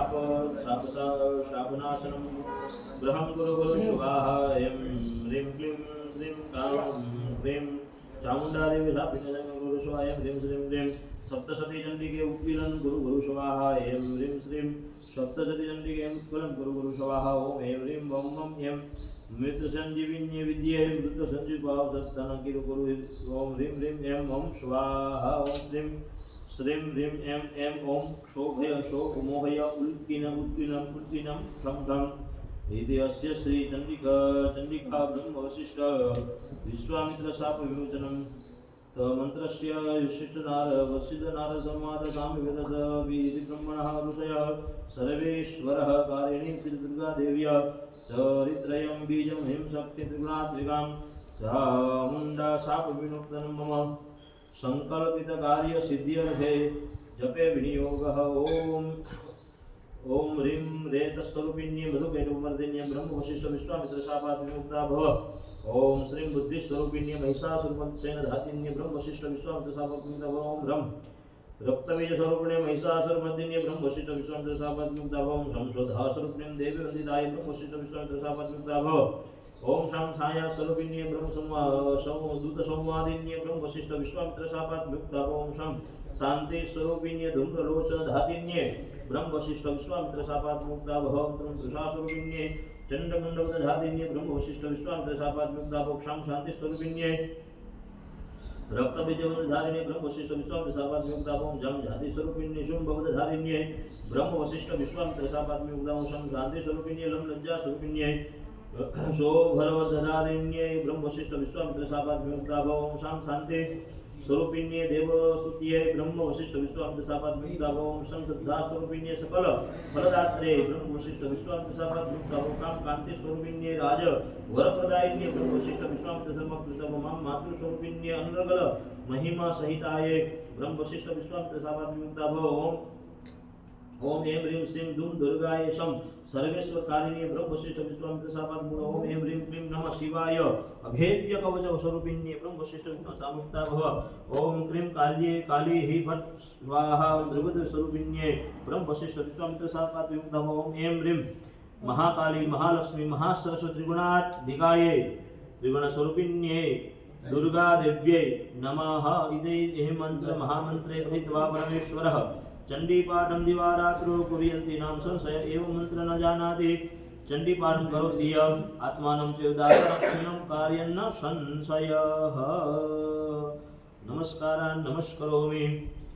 शाप शापनाशनं गृहं गुरु गुरु स्वाहा ऐं ह्रीं क्लीं श्रीं क्लीं चामुंडादेवी शापितं गुरु स्वाहा ऐं ह्रीं श्रीं क्लीं सप्तशती चंडिके उत्पीलन गुरु गुरु स्वाहा ऐं ह्रीं श्रीं सप्तशती चंडिके उत्पीलन गुरु गुरु स्वाहा ओम ऐं ह्रीं वं वं ऐं मृत संजीविन्य विद्ये मृत संजीवाव सत्तन किरु गुरु ओम ह्रीं ह्रीं ऐं ओम स्वाहा ओम श्रीं श्रीं ह्रीं ऐं ऐं ओम क्षोभय शोक मोहय उत्कीनं ठं ठं इति अस्य श्री चंडिका ब्रह्म वशिष्ठ विश्वामित्र शाप विमोचनं मंत्रस्य युष्टिनार वसिष्ठनार संवाद सामवेदस विधि ब्रह्मणः ऋषयः सर्वेश्वरः कारिणीं श्रीदुर्गा देव्या चरित्रयं बीजं हिं शक्ति त्रिगुणात्मिकां चामुण्डा शाप विमुक्तं मम संकल्पित कार्य सिद्ध्यर्थे जपे विनियोगः ओम ह्रीं रेतस्वरूपिण्ये मधुकैटुमर्दिन्ये ब्रह्म वशिष्ठ विश्वामित्र शापात् विमुक्ता भव ओम श्रीं बुद्धिस्वरूपिण्ये महिषासुरवंशेन धातिन्ये ब्रह्म वशिष्ठ विश्वामित्र शापात् विमुक्ता भव ओम रं रक्तबीज स्वरूपिणे महिषासुरमर्दिन्ये ब्रह्म वशिष्ठ विश्वामित्र शापात् विमुक्ता भव ओम संशोधास्वरूपिणे देवी वन्दिताय ब्रह्म वशिष्ठ विश्वामित्र शापात् विमुक्ता भव ओम शां छाया स्वरूपिण्ये ब्रह्म दूत संवादिन्ये ब्रह्म वशिष्ठ विश्वामित्र शापात् विमुक्ता भव ओम शां शांति स्वरूपिण्ये धूम्रलोचन धातिन्ये ब्रह्म वशिष्ठ विश्वामित्र शापात् विमुक्ता भव ओम तृषा स्वरूपिण्ये चंडमुंडवत धातिन्ये ब्रह्म वशिष्ठ विश्वामित्र शापात् विमुक्ता भव क्षां शांति स्वरूपिण्ये रक्तबीजवत धारिण्ये ब्रह्म वशिष्ठ विश्वामित्र शापात् विमुक्ता भव जम जाति स्वरूपिण्ये शुंभवत धारिण्ये ब्रह्म वशिष्ठ विश्वामित्र शापात् विमुक्ता भव शं शांति स्वरूपिण्ये लम लज्जा स्वरूपिण्ये शोभरवधारिण्ये ब्रह्म वशिष्ठ विश्वामित्र शापात् विमुक्ता भव ओम शां शांति स्वरूपिण्ये देवस्तुत्ये ब्रह्म वशिष्ठ विश्वामित्र शापात् विमुक्ता भव ओम शं श्रद्धा स्वरूपिण्ये सकल फलदात्रे ब्रह्म वशिष्ठ विश्वामित्र शापात् विमुक्ता भव काम कांति स्वरूपिण्ये राज वरप्रदायिन्ये ब्रह्म वशिष्ठ विश्वामित्र समकृत भव मां मातृ स्वरूपिण्ये अनर्गल महिमा सहिताये ब्रह्म वशिष्ठ विश्वामित्र शापात् विमुक्ता भव ओम ऐं ह्रीं श्रीं दुं दुर्गाय शं सर्वेश्वरकारिणी ब्रह्म वशिष्ठ विश्वामित्र शापात् मूल ओम ऐं ह्रीं क्लीं नमः शिवाय अभेद्य कवच स्वरूपिण्ये ब्रह्म वशिष्ठ विश्वामित्र शामुक्ता भव ओम क्लीं काल्ये काली हि फट् स्वाहा द्रविड स्वरूपिण्ये ब्रह्म वशिष्ठ विश्वामित्र शापात् विमुक्ता भव ओम ऐं ह्रीं महाकाली महालक्ष्मी महासरस्वती त्रिगुणात्मिकाये त्रिगुण स्वरूपिण्ये दुर्गा देव्यै नमः इति मंत्र महामंत्रे पठित्वा परमेश्वरः चंडीपाठं दिवारात्रो कुर्यन्ति नाम संशय एवं मंत्र न जानाति चंडीपाठं करोति आत्मानं च उदारक्षणं कार्यं न संशयः नमस्कारान् नमस्करोमि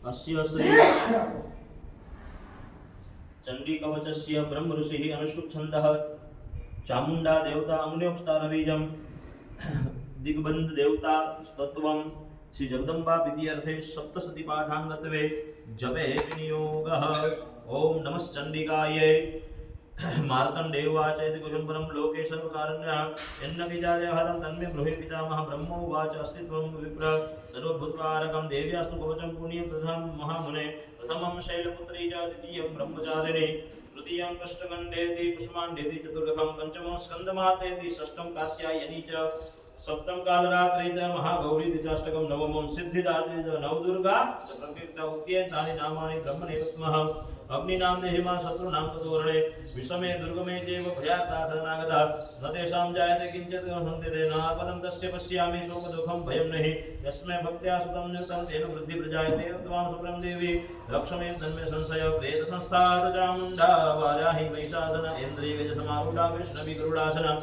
अस्य श्री चंडीकवचस्य ब्रह्म ऋषिः अनुष्टुप् छन्दः चामुण्डा देवता अग्न्योक्तारबीजं दिग्बन्ध देवता तत्त्वं श्री जगदम्बा विद्यार्थे सप्तशती पाठांगत्वे जपे विनियोगः ओम नमश्चंडिकायै मार्तण्डेयवाच इति गुरुपरं लोके सर्वकारणः यन्नविजायहतं तन्मे ब्रूहि पितामह ब्रह्मोवाच अस्तित्वं विप्र सर्वभूतकारकं देव्यास्तु कवचं पुण्यं प्रथमं महामुने प्रथमं शैलपुत्री च द्वितीयं ब्रह्मचारिणी तृतीयं कष्टकण्डेति कुष्माण्डेति चतुर्थं पञ्चमं स्कन्दमातेति षष्ठं कात्यायनी च सप्तम कालरात्रि च महागौरी द्विजाष्टकं नवमं सिद्धिदात्री च नवदुर्गा च प्रकृता उक्त्येतानि नामानि ब्रह्मणेवत्मः अग्निनाम देहिमा शत्रुनाम ततोरणे विषमे दुर्गमे चैव भयाता शरणागता न तेषां जायते किञ्चित् हन्त्यते नापदं तस्य पश्यामि शोकदुःखं भयं नहि यस्मै भक्त्या सुतं नियुक्तं तेन वृद्धि प्रजायते त्वां सुप्रं देवी रक्षमे तन्मे संशय प्रेत संस्थात चामुण्डा वाराहि महिषासन इन्द्रियगजसमारूढा वैष्णवी गरुडासना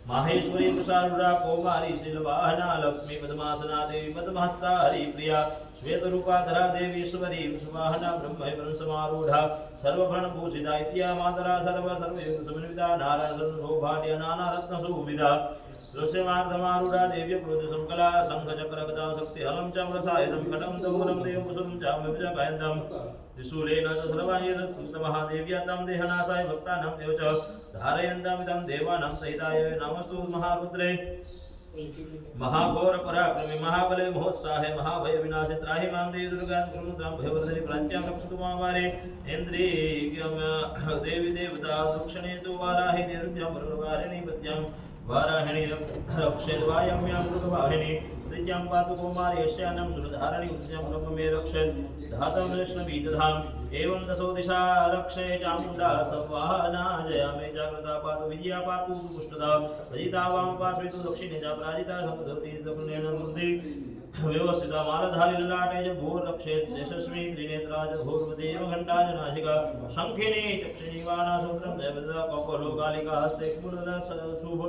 माहेश्वरी प्रसारूढ़ा कौमारी शीलवाहना लक्ष्मी पद्मासना देवी पद्महस्ता हरिप्रिया श्वेतरूपाधरा देवी ईश्वरी सुवाहना ब्रह्म समारूढ़ा सर्वभरणभूषिता इत्या मातरा सर्वयुग समन्विता नारायण सौभाग्य नाना रत्न सुविधा दृश्यमार्धमारूढ़ा देवी क्रोध संकला शंख चक्र गदा शक्ति हलं च प्रसायितं खडं दौरं देवकुसुमं च विभजकायन्तं त्रिशूलेन च सर्वायुधस्तमहादेव्या तं देहनाशाय भक्तानां देव च धारयन्तामिदं देवानां सहिताय नमस्तु महारुद्रे महाघोर पराक्रमी महाबले महोत्साहे महाभय विनाशे त्राहि मां देवी दुर्गा समुद्रां भयवर्धनि प्राच्यां रक्षतु मां वारे इन्द्री देवी देवता सुक्षणे तु वाराहि देव्यां वरवारिणि पत्यां वाराहिणी रक्षेद्वायम्यां मृगवाहिनी उत्तेज्यां पातु कौमारी यस्यान्नं सुरधारणी उत्तेज्यां ब्रह्म मे रक्षेत् धातं वैष्णवी दधाम् एवं दशो दिशा रक्षे चामुण्डा सवाहना जयामे जाग्रता पातु विजया पातु पुष्टदा भजिता वाम पार्श्वे तु दक्षिणे च पराजिता संगतवती दक्षिणेन बुद्धि व्यवस्थिता मालधारी ललाटे च भूर रक्षेत् यशस्वी त्रिनेत्रा च भूर्वदेव घण्टा च नासिका शङ्खिनी चक्षिणी वाणा सूत्रं देवता कपोलो कालिका हस्ते कुण्डल शुभ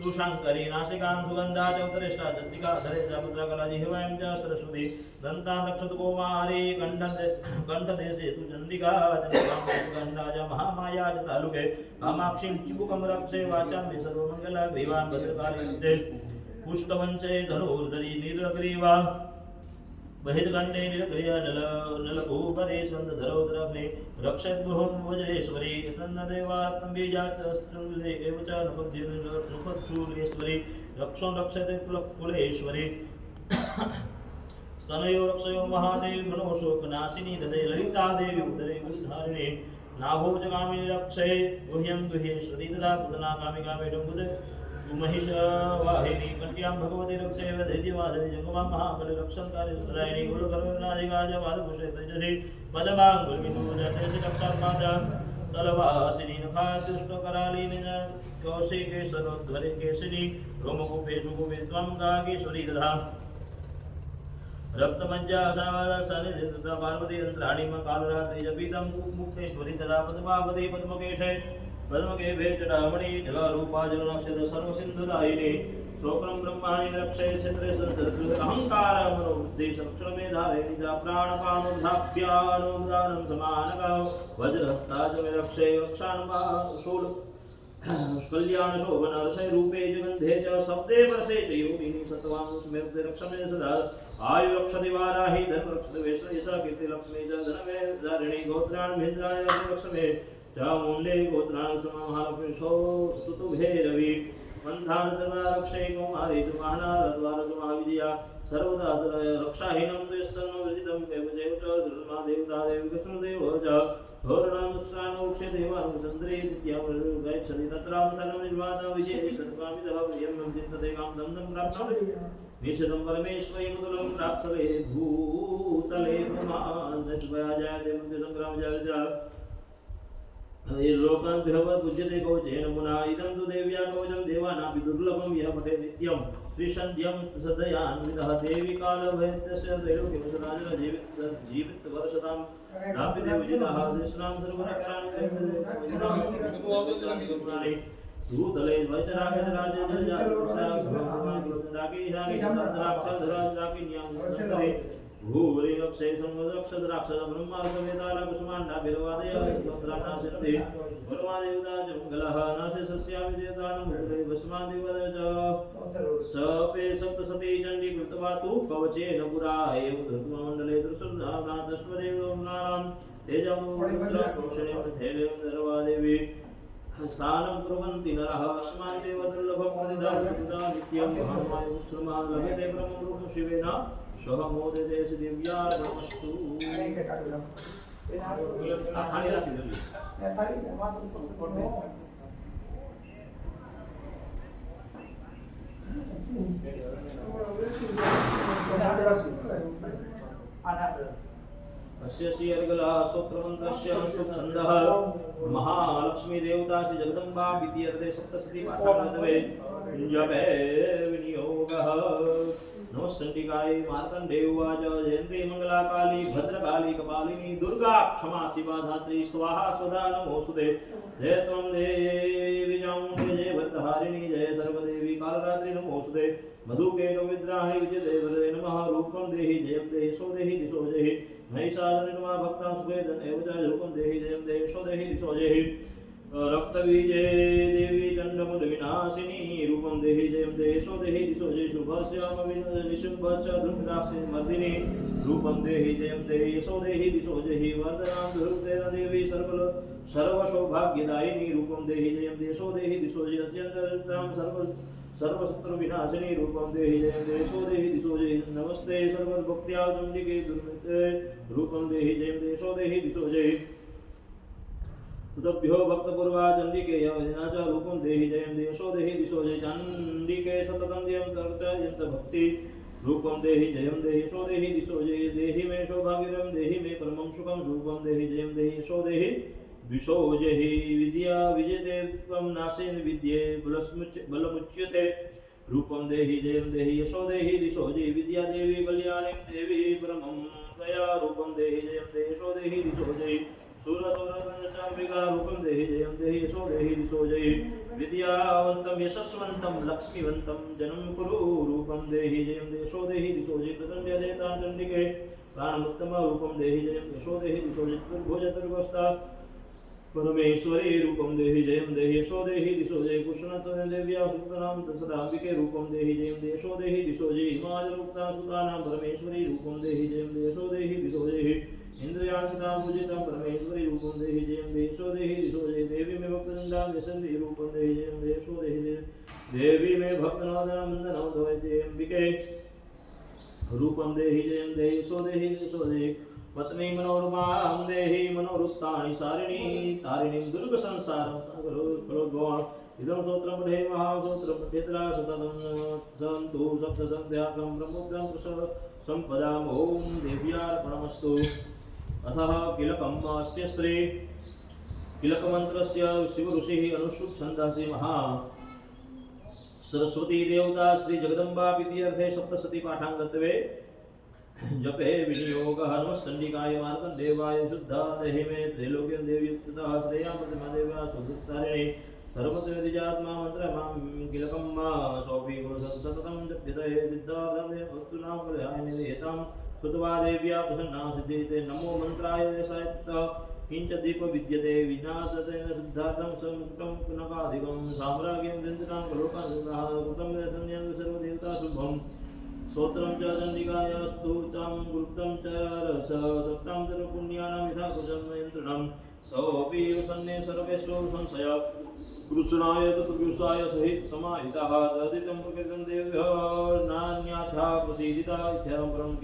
सुशङ्करी नासिकां सुगन्धा च उत्तरेष्टा चन्द्रिका धरे च पुत्रकला जिह्वां च सरस्वती दन्तां रक्षतु कौमारी कण्ठदेशे तु चण्डिका गण्डा च महामाया च तालुके कामाक्षीं चिबुकं रक्षे वाचां मे सर्वमङ्गला ग्रीवान् भद्रकाली पुष्टवंशे धनुर्धरी नीलग्रीवा बहिर्गण्डे नीलग्रिया नलभूपरे सन्दधरोदराग्ने रक्षद्गुहं वज्रेश्वरी सन्नदेवात्मं बीजाचन्द्रे एव च नुपच्छूलेश्वरी रक्षो रक्षते कुलेश्वरी स्तनयो रक्षयो महादेवी मनोशोकनाशिनी हृदये ललिता देवी उदरे उद्धारिणी नाहो च कामिनी रक्षये गुह्यं गुह्येश्वरी तथा पुतना कामिका मेढं महिष वाहिनी कंट्यां भगवती रक्षे दैत्यवासिनी जंगमा महाबल रक्षणकारी प्रदायिनी गुरुकर्मनादिका च पादपुष्टे तेजसी पदमाङ्गुलिन्दुजते रक्षात्माजा तलवासिनी नखादुष्टकरालिनी कौशिकेश्वरोद्धरे केशिनी रोमकूपे सुकूपे त्वं गागेश्वरी दधा रक्तमज्जा सनिधिता पार्वती यन्त्राणि कालरात्रि जपितं मुक्तेश्वरी तथा पद्मावती पद्मकेशे पद्मके भेटडामणि जलारूपा जलनक्षत्र सर्वसिन्धुदायिनी शोक्रं ब्रह्माणि रक्षे क्षेत्रे अहंकार मनोबुद्धि संक्षण में धारे निद्रा प्राणपानोद्धाभ्यानोदानं समानक वज्रहस्ता च मे रक्षे रक्षानुशूल कल्याण शोभन रसे रूपे जगन्धे च शब्दे वर्षे च योगिनी सत्वां स्मृते रक्षमे सदा आयु रक्षति वाराहि धर्म रक्षति वैष्णवी कीर्ति लक्ष्मी च धनमे धारिणी गोत्राणि भिन्द्राणि रक्षमे चामुण्डे गोत्राणि समाहारलक्ष्मी सुतुभैरवी मन्थानतरक्षे कौमारी सुमानारद्वारसुमाविजया सर्वदा रक्षाहीनं द्वेस्तन्नो विजितं देवदेव च धर्मा देवता देव कृष्णदेव च घोरणामुत्सानोक्षे देवानुचन्द्रे विद्यामृगच्छति तत्रां सर्वं निर्वाता विजये सर्वामिदः प्रियं चिन्तते कां दन्दं प्राप्नोति निषदं परमेश्वरी मुदुलं प्राप्तवे भूतले पुमान् दशभया जयते मन्दिरसङ्ग्राम जय लोकान् पूज्यते कवचेन मुना इदं तु देव्या कवचं देवानापि दुर्लभं यः पठे नित्यं त्रिसन्ध्यं सदयान्वितः देवी कालभयस्य त्रैलोक्यवसराजः जीवितवर्षतां नापि देवजितः श्रीश्रां सर्वरक्षाणि भूतले वैचरागराजे भूरि रक्षे संवदक्षद राक्षस ब्रह्मा समेताला कुसुमांडा बिरवादय चंद्राना सिद्धि परमादेवता जंगलः नासे सस्यामि देवतानं भस्मादिवदय च सपे सप्तसती चण्डी कृतवातु कवचेन पुराय धर्ममण्डले दुर्सुधावना तस्मदेव नारां तेजमुद्रा पुरुषणे थैले दर्वादेवी स्थानं कुर्वन्ति नरः अस्मान् देवदुर्लभं प्रतिदां नित्यं महामायुश्रमः लभते ब्रह्मरूपं शिवेन सह मोदते दिव्यार्पणमस्तु अस्य श्री अर्गला स्तोत्रमन्त्रस्य अनुष्ठुप्छन्दः महालक्ष्मी देवता श्री जगदम्बा विद्यर्थे सप्तशती पाठकर्तवे जपे विनियोगः नमश्चण्डिकायै मार्कण्डेय उवाच जयन्ती मंगला काली भद्रकाली कपालिनी दुर्गा क्षमा शिवा धात्री स्वाहा स्वधा नमोऽस्तुते जय त्वं देवी चामुण्डे जय भर्तहारिणी जय सर्वदेवी कालरात्रि नमोऽस्तुते मधुकेटो विद्राहि विजयदेवते नमः रूपं देहि जयं देहि सो देहि दिशो देहि महिषासुरं नमः भक्तां सुखेदं एव च रूपं देहि जयं देहि सो देहि दिशो देहि रक्तबीजे देवी चण्डमुद्विनाशिनी रूपं देहि जयं देहि सो देहि दिशो जय शुभश्यामविनिशुम्भश्च धूम्राक्षि मर्दिनी रूपं देहि जयं देहि सो देहि दिशो जय वरदां दुर्गतेन देवी सर्वसौभाग्यदायिनी रूपं देहि जयं देहि सो देहि दिशो जय अत्यन्तं सर्वशत्रुविनाशिनी रूपं देहि जयं देहि सो देहि दिशो जय नमस्ते सर्वभक्त्या चण्डिके दुर्मिते रूपं देहि जयं देहि सो देहि दिशो जय तुभ्यो भक्तपूर्वा चण्डिके यवदिना च रूपं देहि जयं देहि सो देहि दिशो जय चण्डिके सततं जयं तर्चयन्त भक्ति रूपं देहि जयं देहि यशो देहि दिशो जय देहि मे सौभाग्यं देहि मे परमं सुखं रूपं देहि जयं देहि यशो देहि द्विषो जहि विद्या विजयते त्वं नाशेन विद्ये बलमुच्यते रूपं देहि जयं देहि यशो देहि दिशो जय विद्या देवी कल्याणीं देवी परमं दया रूपं देहि जयं देहि यशो देहि दिशो जय सूरसौरसंचाम्बिका रूपं देहि जयं देहि यशो देहि दिशो जय विद्यावन्तं यशस्वन्तं लक्ष्मीवन्तं जनं कुरु रूपं देहि जयं देहि यशो देहि दिशो जय प्रचण्डदेवतां चण्डिके प्राणमुत्तम रूपं देहि जयं यशो देहि दिशो जय चतुर्भुजतुर्वस्ता परमेश्वरी रूपं देहि जयं देहि यशो देहि दिशो जय कृष्णतनदेव्या सुतनां सदाम्बिके रूपं देहि जयं देहि यशो देहि दिशो जय हिमाचलमुक्ता सुतानां परमेश्वरी रूपं देहि जयं देहि यशो देहि दिशो जय इंद्रियाणितां पूजितां परमेश्वरी रूपं देहि जयं देहि यशो देहि दिशो जय देवी मे भक्तवृन्दां व्यसन्ति रूपं देहि जयं देहि यशो देहि देवी मे भक्तनादां वन्दनं द्वैते अम्बिके रूपं देहि जयं देहि यशो देहि दिशो जय पत्नी मनोरमां देहि मनोरुत्तानि सारिणी तारिणीं दुर्गसंसारं सागरोद्भवान् इदं स्तोत्रं पठे महास्तोत्रं पठेतरा सततं सन्तु सप्तसन्ध्याकं ब्रह्मोग्रं सम्पदाम् ॐ देव्यार्पणमस्तु अतः किलकम् अस्य श्री किलकमन्त्रस्य शिवऋषिः अनुष्टुप् छन्दसि महा सरस्वती देवता श्री जगदम्बा इत्यर्थे सप्तशती पाठाङ्गत्वे जपे विनियोगः नमश्चण्डिकाय मार्कण्डेयाय शुद्धा देहि मे त्रैलोक्यं देव्युक्तः श्रेयां प्रतिमादेव्या सुदुत्तारिणी सर्वतोदिजात्मा मन्त्रमां किलकं मा सोऽपि सततं जप्यते सिद्धार्थं वस्तूनां कल्याणि नियतां श्रुत्वा देव्या प्रसन्ना सिद्ध्यते नमो मन्त्राय यशायत्तः किञ्च दीप विद्यते विनाशतेन सिद्धार्थं समुक्तं पुनकाधिकं साम्राज्ञं दन्तिनां कलोकान् कृतं दर्शन्यं सर्वदेवता शुभम् स्तोत्रं च चण्डिकायास्तु तं गुप्तं च रस सप्तां सर्वपुण्यानां यथा कुजं यन्त्रणं सोऽपि सन्ने सर्वेषु संशय कृष्णाय चतुर्युषाय सहित समाहितः तदितं प्रकृतं देव्यः नान्यथा प्रसीदिता इत्यरं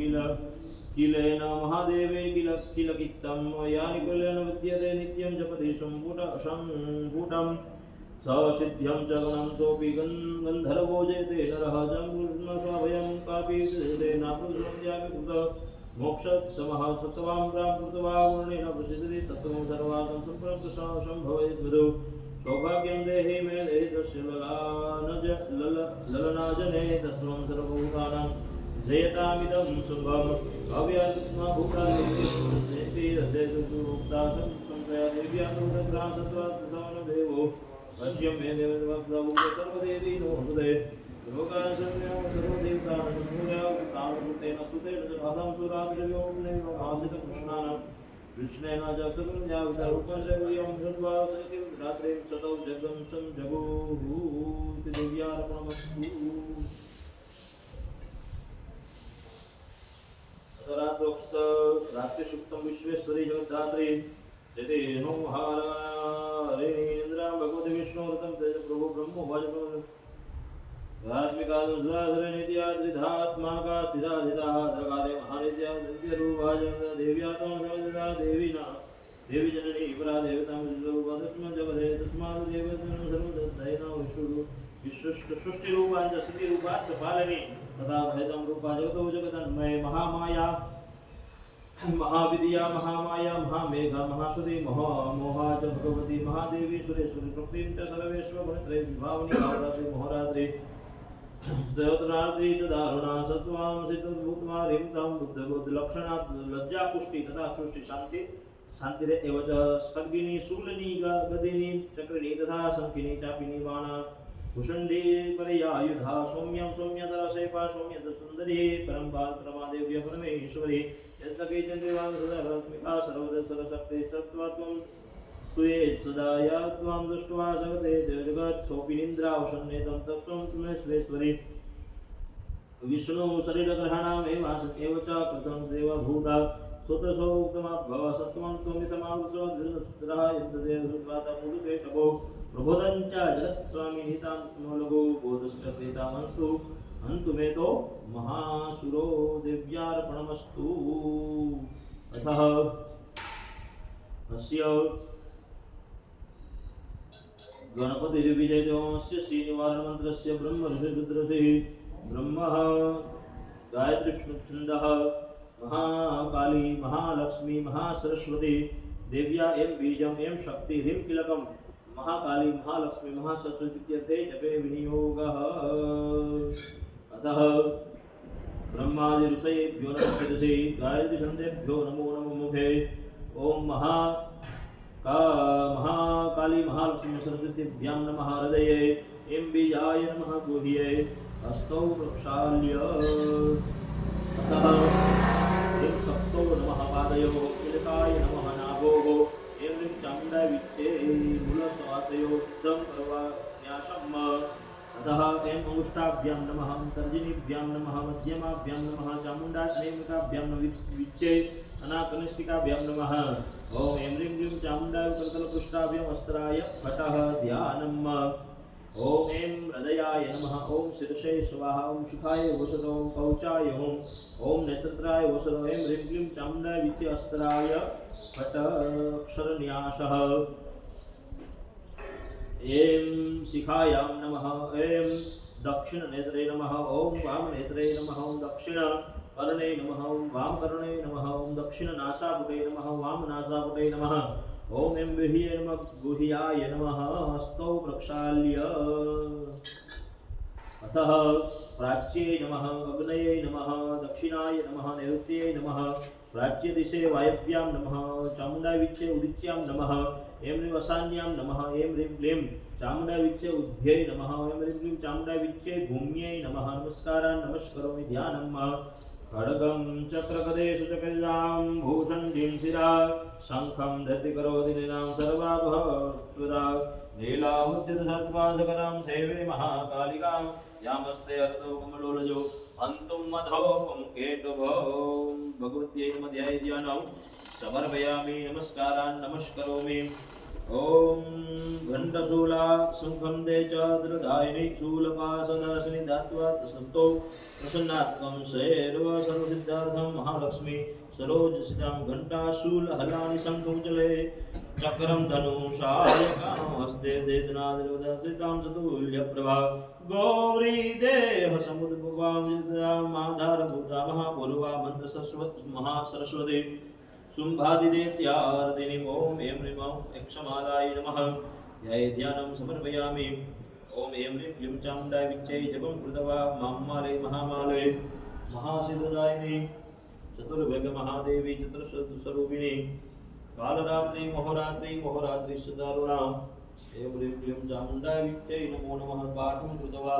किलेन महादेवे किलकित्तं यानि कुलेन विद्यते नित्यं जपति सम्भूतं ससिद्ध्यं च गणं सोऽपि गन्धर्वो जयते नरः जङ्गुष्मस्वाभयं कापि नापुरुषमद्यापि कृतः मोक्षतमः सत्त्वां प्राकृत्वा वर्णेन प्रसिद्धति तत्त्वं सर्वार्थं सम्भवेत् गुरु सौभाग्यं देहि मे देहि तस्य ललनाजने तस्मं सर्वभूतानां जयतामिदं शुभम् अव्यात्माभूतादेव्या अश्यं मे देवदेवं सर्वदेवी नो हृदये लोकान् सर्वदेवतां मूल्यावतां स्तुतेन जनादं सुराद्रव्यों आसितं कृष्णेन च सुगन्ध्यावतारूपं च वीर्यं धृत्वा सतिं रात्रिं सतौ जगं संजगुः देव्यार्पणमस्तु रात्रोक्त रात्रिसुप्तं विश्वेश्वरी जगद्धात्री यदि नो हारेन्द्रां भगवति विष्णुव्रतं तेज प्रभु ब्रह्मो भजपं आत्मिकादुर्धाधरनित्या त्रिधात्माका स्थिताधिताः द्रकाले महानित्या सत्यरूपाजं देव्यातं सर्वदा देवीना देवी जननी परा देवतां विष्णुरूपादस्मन् जगदे तस्मात् देवतां सर्वदत्तैना विष्णुसृष्टिरूपां च स्थितिरूपाश्च पालनी तथा भयतं रूपा जगतो जगदन्मये महामाया महाविद्या महामाया महामेघा महासुरी मोहा च भगवती महादेवी सुरेश्वरी प्रकृतिं च सर्वेश्वरगुणत्रय विभावनी भावरात्रि मोहरात्रि स्तोत्रार्त्री च दारुणा सत्त्वां सिद्धभूतमारीं तां बुद्धबुद्धलक्षणात् लज्जापुष्टि तथा सृष्टि शान्तिरे एव च स्खड्गिनी शूलिनी गदिनी चक्रिणी तथा शङ्खिनी चापिनी बाणा कुशण्डी पर्यायुधा सौम्यं सौम्यतरा शैफा सौम्यतसुन्दरी परमादेव्य परमेश्वरी यद्यपि चन्द्रिवासदात्मिका सर्वदर्शनशक्ति सत्त्वत्वं तुये सदा या त्वां दृष्ट्वा जगते जगत् सोऽपिनिन्द्रावसन्नेतं तत्त्वं त्वमेश्वरेश्वरी विष्णु शरीरग्रहणामेव च कृतं देवभूता स्वतसोक्तमाभव सत्त्वं त्वमितमावृतः यद्देवभूता मुदुते तपो प्रबोधं च जगत्स्वामिनितां लघु बोधश्च प्रेतामन्तु हन्तु मे तो महासुरो देव्यार्पणमस्तु अतः अस्य गणपतिर्विजयदेवस्य श्रीनिवारणमन्त्रस्य ब्रह्मऋषिरुद्रसिः ब्रह्मः गायत्री छन्दः महाकाली महालक्ष्मी महासरस्वती देव्या एं बीजम एं शक्ति ह्रीं कीलकम महाकाली महालक्ष्मी महासरस्वती इत्यर्थे जपे विनियोगः। अतः ब्रह्मादि ऋषयेभ्यो नमः शिरसि गायत्री छन्देभ्यो नमो नमो मुखे। ओम महाकाली महालक्ष्मी सरस्वतीभ्यां नमः हृदये एं बीजाय नमः गुह्ये हस्तौ प्रक्षाल्य। अतः ह्रीं सप्तौ नमः पादयोः कीलकाय नमः नाभोः एं ह्रीं चामुण्डाय विच्चे मूलश्वासयोः शुद्धं कर्वाण्यासम्। अतः एं अंगुष्ठाभ्यां नमः तर्जनीभ्यां नमः मध्यमाभ्यां नमः चामुण्डाग्नेमिकाभ्यां विच्चे अनाकनिष्ठिकाभ्यां नमः। ओम ऐं ह्रीं क्लीं चामुण्डाय करतलपुष्टाभ्यां वस्त्राय फटः ध्यानम्। ओम ऐं हृदयाय नमः ओम शिरसे स्वाहा ओम शिखाय वसतो ओम कवचाय ओम नेत्रत्राय वसतो ऐं ह्रीं क्लीं चामुण्डाय विच्चे अस्त्राय फट अक्षरन्यासः। ऐं शिखायां नमः ऐं दक्षिणनेत्रे नमः ओम वामनेत्रे नमः ओम दक्षिणकर्णे नमः ओम वामकर्णे नमः ओम दक्षिणनासापुटे नमः वामनासापुटे नमः। ओम ऐं गुह्ये नमः गुह्याय नमः हस्तौ प्रक्षाल्य। अतः प्राच्ये नमः अग्नये नमः दक्षिणाय नमः नैऋत्ये नमः प्राच्यदिशे वायव्यां नमः चामुण्डाय विच्चे उदिच्यां नमः ऐं ह्रीं वसान्यां नमः ऐं ह्रीं क्लीं चामुण्डाय विच्चे उद्ध्ये नमः ऐं ह्रीं क्लीं चामुण्डाय विच्चे भूम्यै नमः। नमस्कारान् नमस्करोमि ध्यानम्। खड्गं चक्रगदेषु चक्रिणां भूषण्डीं शिरा शङ्खं धृतिकरोति नृणां सर्वाभवत्वदा नीलावुद्युतसत्पादकरां सेवे महाकालिकां यामस्ते हरतो कमलोलजो हन्तुं मधोपं केटुभो। भगवत्यै नमः ध्यानं समर्पयामि नमस्कारान् नमस्करोमि। ओम घंटशूला शंखं दे च दृढायिनी शूलपाशदासिनी धात्वा संतो प्रसन्नात्मं सर्वसिद्धार्थं महालक्ष्मी सरोजसितां घंटा शूल हलानि शंखमुचले चक्रं धनुषायकां हस्ते देदनादिवदसितां चतुल्यप्रभा गौरी देह समुद्भवां माधारभूता महापूर्वा मंत्रसरस्वती महासरस्वती शुंभादिदेत्यार्दिनी ओम ऐं ह्रीं यक्षमालाय नमः ध्यानं समर्पयामि। ओम ऐं ह्रीं क्लीं चामुण्डाय विच्चे जपं कृत्वा माम्माले महामाले महासिद्धदायिनी चतुर्भुज महादेवी चतुर्स्वरूपिणी कालरात्रि महोरात्रि महोरात्रिश्चदारुणा ऐं ह्रीं क्लीं चामुण्डाय विच्चे नमो नमः पाठं कृत्वा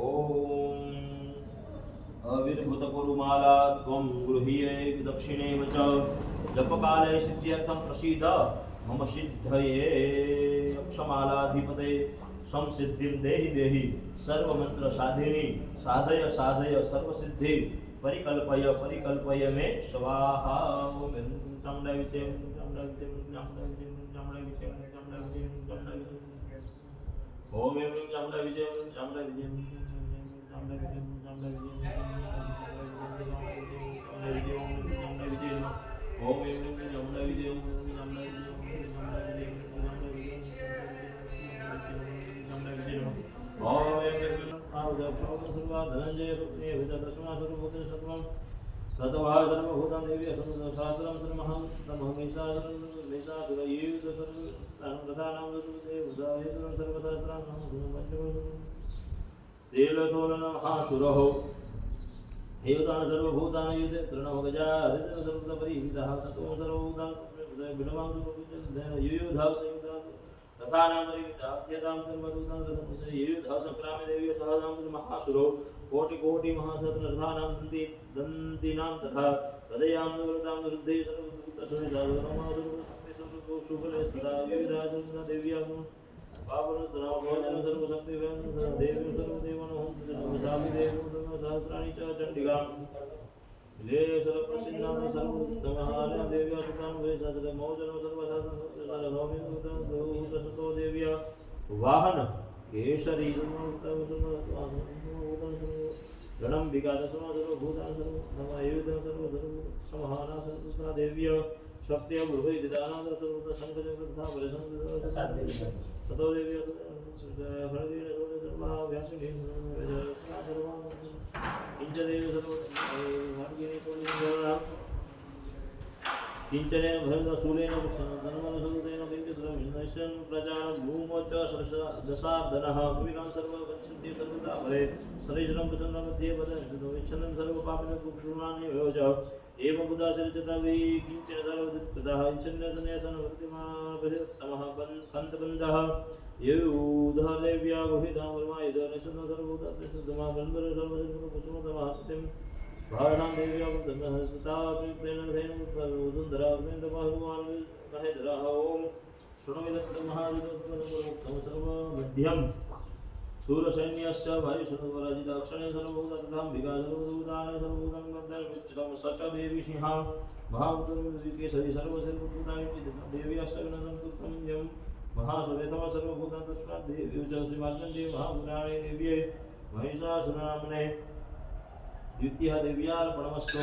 ओम अविर्भूतकुरुमाला त्वं गृह्ये दक्षिणेव च जपकाले सिद्ध्यर्थं प्रसीद मम सिद्धये अक्षमालाधिपते संसिद्धिं देहि देहि सर्वमन्त्रसाधिनी साधय साधय सर्वसिद्धि परिकल्पय परिकल्पय मे स्वाहा। ओम चामुण्डाय विच्चे चामुण्डाय विच्चे चामुण्डाय विच्चे चामुण्डाय विच्चे चामुण्डाय विच्चे चामुण्डाय विच्चे ओम ऐं ह्रीं चामुण्डाय विच्चे चामुण्डाय विच्चे ओम ऐं ह्रीं चामुण्डाय विच्चे धनंजय ततवा सर्वभूतां देवी सहस्रं सर्वमहं तमहं मेषासुरयुधसर्वदानां सर्वसहस्रां शीलशोलनमहाशुरः हेयतान् सर्वभूतान् युधे तृणभगजा हरितसर्वपरिहितः ततो सर्वभूतान् विनवां युयुधः संयुधाः तथा नामरिविताद्यतां सर्वभूतां तथा युयुधः संक्रामे देवी सहसां महासुरो कोटि महासहस्रनाथानां दन्तीनां तथा हृदयां दुर्गां वृद्धे सर्वसुखले सदा विविधा देव्यां पावनतरा भोजन सर्वशक्तिवें देवी सर्वदेवनो सर्वसामि देवो सहस्राणि च चण्डिकां ले सर्वप्रसिद्धां सर्वोत्तमहालया देव्या सुतां वे सदमोचनं सर्वसाधनसतो देव्या वाहन केशरी रणंबिका सर्वभूतां सर्वसमहाना सर्वसा देव्या शक्ति अमृभय दानाद सर्वत संकट तथा परिसंग ततो देवी फलदीन सर्वा व्यापिनी सर्वा इंच देवी सर्व भाग्येन कोलिंगा किंचनेन भरदसूलेन धनमन सरुतेन किंचिद्रमिन्नश्यन् प्रजान भूमोच दशार्दनः भूमिकां सर्वगच्छन्ति सर्वदा भरे शरीरं प्रसन्नं मध्ये पदमिच्छन्नं सर्वपापिनं कुक्षुणानि योज एवं बुधाचरितताभिः किञ्चन सर्वदित्कृतः इच्छन्यसनेसनवृत्तिमानपरितमः कन्तबन्धः यूधदेव्या गुहितां वर्मायुधनशनं सर्वभूतात्मसुद्धमा बन्धुर सर्वसर्वकुसुमतमः भावनां देव्या तथाप्रेण महेन्द्रः ओम शृणुमिदत्तमहादितोत्तमं सर्वमध्यं सूरसैन्यश्च वायुसर्वराजिताक्षणे सर्वभूत तथाम्बिका सर्वभूतानि सर्वभूतं गन्धर्वोच्चितं स च देवी सिंहा महाभूतकेसरी सर्वसर्वभूतानि देव्याश्च गणसंस्तुतं यं महासुरेतम सर्वभूतानि तस्मात् देवी च श्रीमार्कण्डेय महापुराणे देव्ये महिषासुरनाम्ने द्वितीय देव्यार्पणमस्तु।